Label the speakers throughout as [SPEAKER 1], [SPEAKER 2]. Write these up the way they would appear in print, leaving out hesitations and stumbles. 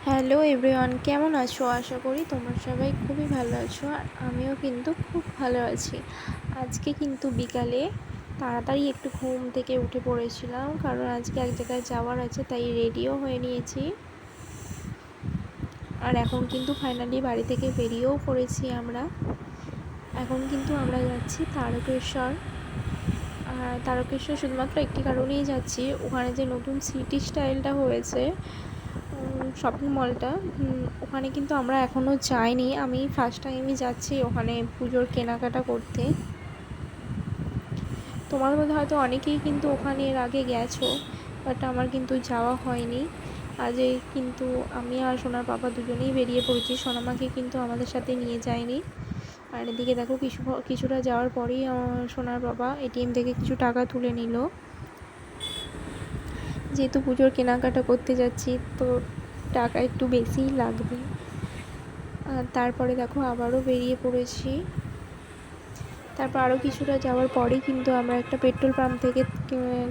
[SPEAKER 1] Hello everyone, কেমন আছো? আশা করি তোমরা সবাই খুবই ভালো আছো, আর আমিও কিন্তু খুব ভালো আছি। আজকে কিন্তু বিকালে তাড়াতাড়ি একটু ঘুম থেকে উঠে পড়েছিলাম, কারণ আজকে এক জায়গায় যাওয়ার আছে, তাই রেডিও হয়ে নিয়েছি। আর এখন কিন্তু ফাইনালি বাড়ি থেকে বেরিয়েও পড়েছি আমরা। এখন কিন্তু আমরা যাচ্ছি তারকেশ্বর। আর তারকেশ্বর শুধুমাত্র একটি কারণেই যাচ্ছি, ওখানে যে নতুন সিটি স্টাইলটা হয়েছে শপিং মলটা, ওখানে কিন্তু আমরা এখনও যাইনি। আমি ফার্স্ট টাইমই যাচ্ছি ওখানে পুজোর কেনাকাটা করতে। তোমার মধ্যে হয়তো অনেকেই কিন্তু ওখানে এর আগে গেছো, বাট আমার কিন্তু যাওয়া হয়নি। আজ কিন্তু আমি আর সোনার বাবা দুজনেই বেরিয়ে পড়েছি, সোনামাকে কিন্তু আমাদের সাথে নিয়ে যায়নি। আর এদিকে দেখো কিছুটা যাওয়ার পরেই সোনার বাবা এটিএম থেকে কিছু টাকা তুলে নিল। যেহেতু পুজোর কেনাকাটা করতে যাচ্ছি, তো টাকা একটু বেশিই লাগবে। আর তারপরে দেখো আবারও বেরিয়ে পড়েছি। তারপর আরও কিছুটা যাওয়ার পরেই কিন্তু আমরা একটা পেট্রোল পাম্প থেকে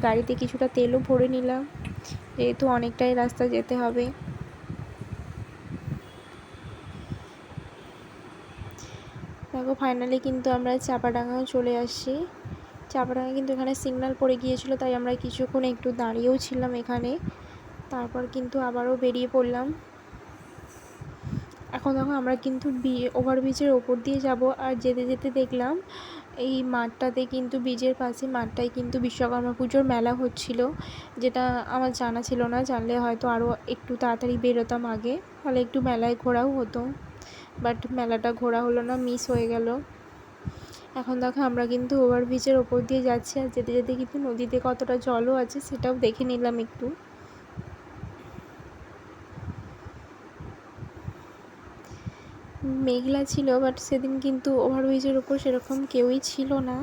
[SPEAKER 1] গাড়িতে কিছুটা তেলও ভরে নিলাম, যেহেতু অনেকটাই রাস্তা যেতে হবে। দেখো ফাইনালি কিন্তু আমরা চাপাডাঙ্গাও চলে আসছি। চাপাডাঙ্গা কিন্তু এখানে সিগন্যাল পড়ে গিয়েছিলো, তাই আমরা কিছুক্ষণ একটু দাঁড়িয়েও ছিলাম এখানে। তারপর কিন্তু আবারও বেরিয়ে পড়লাম। এখন দেখো আমরা কিন্তু ওভারব্রিজের ওপর দিয়ে যাব, আর যেতে যেতে দেখলাম এই মাঠটাতে কিন্তু ব্রিজের পাশে মাঠটায় কিন্তু বিশ্বকর্মা পুজোর মেলা হচ্ছিল, যেটা আমার জানা ছিল না। জানলে হয়তো আরও একটু তাড়াতাড়ি বেরোতাম আগে, তাহলে একটু মেলায় ঘোরাও হতো। বাট মেলাটা ঘোরা হলো না, মিস হয়ে গেল। এখন দেখো আমরা কিন্তু ওভারব্রিজের ওপর দিয়ে যাচ্ছি, আর যেতে যেতে কিন্তু নদীতে কতটা জলও আছে সেটাও দেখে নিলাম একটু। মেঘলা ছিল, বাট সেদিন কিন্তু ওভারব্রিজের ওপর সেরকম কেউই ছিল না।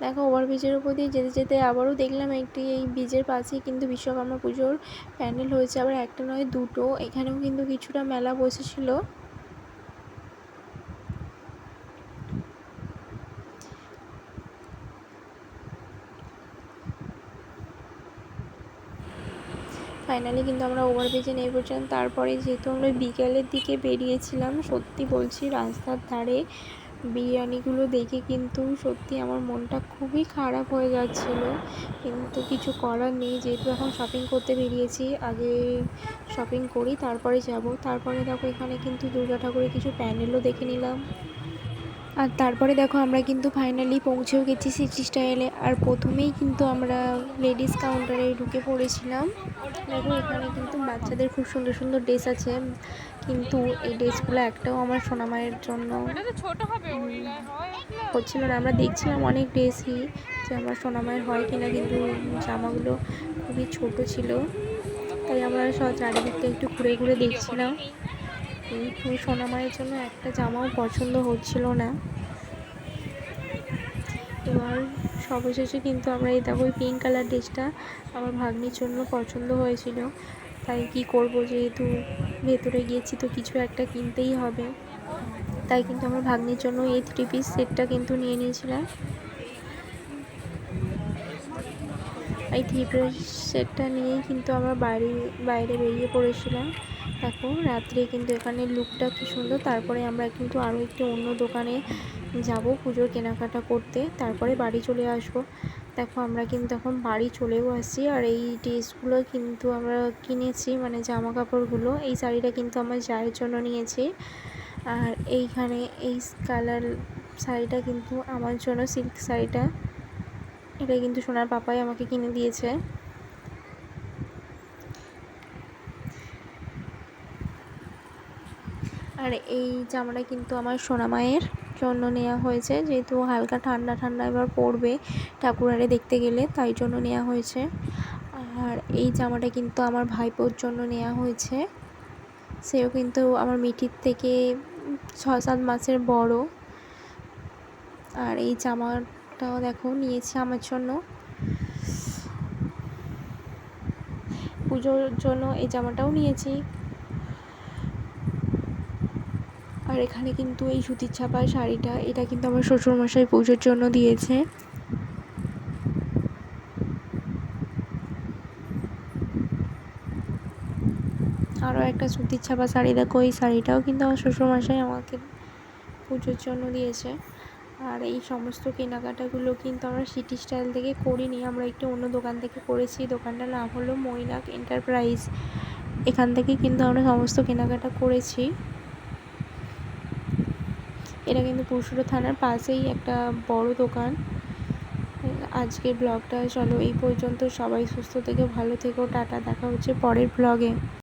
[SPEAKER 1] দেখো ওভারব্রিজের উপর দিয়ে যেতে যেতে আবারও দেখলাম এই ব্রিজের পাশেই কিন্তু বিশ্বকর্মা পুজোর প্যান্ডেল হয়েছে, আবার একটা নয় দুটো। এখানেও কিন্তু কিছুটা মেলা বসেছিল। ফাইনালি কিন্তু আমরা ওভারব্রিজে নেমে পড়ছিলাম। তারপরে যেহেতু আমরা বিকেলের দিকে বেরিয়েছিলাম, সত্যি বলছি রাস্তার ধারে বিরিয়ানিগুলো দেখে কিন্তু সত্যি আমার মনটা খুবই খারাপ হয়ে যাচ্ছিল, কিন্তু কিছু করার নেই। যেহেতু এখন শপিং করতে বেরিয়েছি, আগে শপিং করি তারপরে যাব। তারপরে দেখো এখানে কিন্তু দুর্গা ঠাকুরের কিছু প্যান্ডেলও দেখে নিলাম। আর তারপরে দেখো আমরা কিন্তু ফাইনালি পৌঁছেও গেছি সিটি স্টাইলে। আর প্রথমেই কিন্তু আমরা লেডিস কাউন্টারে ঢুকে পড়েছিলাম। দেখো এখানে কিন্তু বাচ্চাদের খুব সুন্দর সুন্দর ড্রেস আছে, কিন্তু এই ড্রেসগুলো একটাও আমার সোনামায়ের জন্য হচ্ছিল না। আমরা দেখছিলাম অনেক ড্রেসই যে আমার সোনামায়ের হয় কিনা, কিন্তু জামাগুলো খুবই ছোট ছিল, তাই আমরা সব চারিদিকটা একটু ঘুরে ঘুরে দেখছিলাম। কিন্তু সোনামায়ের জন্য একটা জামাও পছন্দ হচ্ছিল না। এবার সবশেষে কিন্তু আমরা এই দেখো পিঙ্ক কালার ড্রেসটা আমার ভাগ্নির জন্য পছন্দ হয়েছিল, তাই কি করব, যেহেতু ভেতরে গিয়েছি তো কিছু একটা কিনতেই হবে। তাই কিন্তু আমার ভাগ্নির জন্য এই 3 পিস সেটটা কিন্তু নিয়ে নিয়েছিলাম। এই 3 পিস সেটটা নিয়েই কিন্তু আমরা বাইরে বেরিয়ে পড়েছিলাম। দেখো রাত্রে কিন্তু এখানে লুকটা কি সুন্দর। তারপরে আমরা কিন্তু আরও একটি অন্য দোকানে যাব পুজোর কেনাকাটা করতে, তারপরে বাড়ি চলে আসব। দেখো আমরা কিন্তু এখন বাড়ি চলেও আসছি। আর এই ড্রেসগুলো কিন্তু আমরা কিনেছি, মানে জামা কাপড়গুলো। এই শাড়িটা কিন্তু আমার জায়ের জন্য নিয়েছি, আর এইখানে এই কালার শাড়িটা কিন্তু আমার জন্য, সিল্ক শাড়িটা, এটা কিন্তু সোনার পাপাই আমাকে কিনে দিয়েছে। আর এই জামাটা কিন্তু আমার সোনামায়ের জন্য নেওয়া হয়েছে, যেহেতু হালকা ঠান্ডা ঠান্ডা এবার পড়বে ঠাকুরারে দেখতে গেলে, তাই জন্য নেওয়া হয়েছে। আর এই জামাটা কিন্তু আমার ভাইপোর জন্য নেওয়া হয়েছে, সেও কিন্তু আমার মিঠির থেকে 6-7 মাসের বড়। আর এই জামাটাও দেখো নিয়েছে আমার জন্য, পুজোর জন্য এই জামাটাও নিয়েছি। আর এখানে কিন্তু এই সুতির ছাপার শাড়িটা, এটা কিন্তু আমার শ্বশুরমশাই পুজোর জন্য দিয়েছে। আরও একটা সুতির ছাপা শাড়ি দেখো, এই শাড়িটাও কিন্তু আমার শ্বশুরমশাই আমাকে পুজোর জন্য দিয়েছে। আর এই সমস্ত কেনাকাটাগুলো কিন্তু আমরা সিটি স্টাইল থেকে করিনি, আমরা একটু অন্য দোকান থেকে করেছি। দোকানটার নাম হলো মৈনাক এন্টারপ্রাইজ। এখান থেকে কিন্তু আমরা সমস্ত কেনাকাটা করেছি। এটা কিন্তু পুরসুরা থানার পাশেই একটা বড় দোকান। আজকের ব্লগটা চলো এই পর্যন্ত। সবাই সুস্থ থেকো, ভালো থেকো, টাটা। দেখা হচ্ছে পরের ব্লগে।